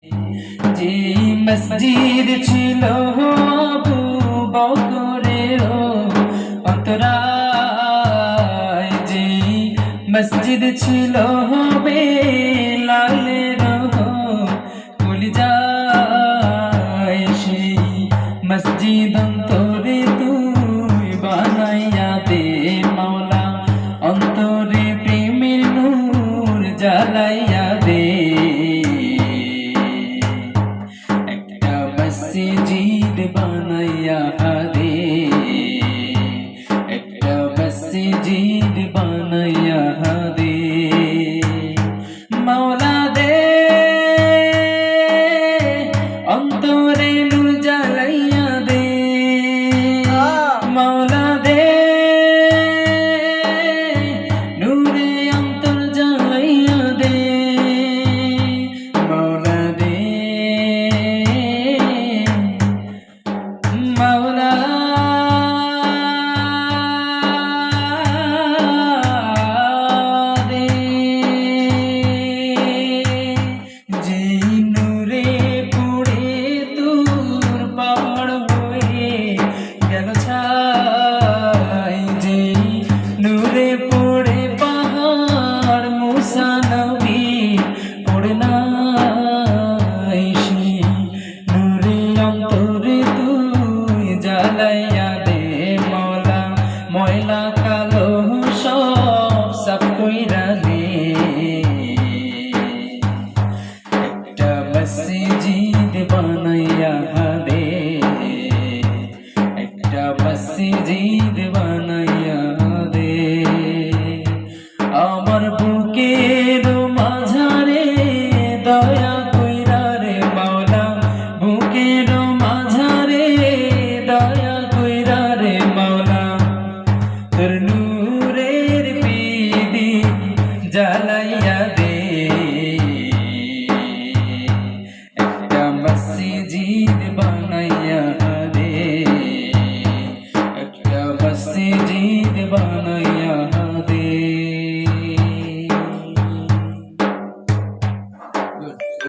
যে মসজিদ ছিল আবু বকরের অন্তরায়, যে মসজিদ ছিল বেলালের কলিজায়, সেই মসজিদ অন্তরে তুই বানাইয়া দে মাওলা, অন্তরে প্রেমের নূর জ্বালাইয়া দে। একটা মসজিদ বানাইয়া দে, একটা মসজিদ বানাইয়া দে মাওলা দে, অন্তরে নূর জ্বালাইয়া দে মাওলা দে, নূরে অন্তর জ্বালাইয়া দে মাওলা দে মাওলা দে। যেই নূরে পড়ে তোর পাহাড় হয়ে গেল ছাই, যেই নূরে পড়ে পাহাড় মুসা নবী পড়ে নাই, সেই নূরে অন্তরে তুই জ্বালাইয়া দে মাওলা, ময়লা কালো সব সাফ কইরা দে। একটা মসজিদ বানাইয়া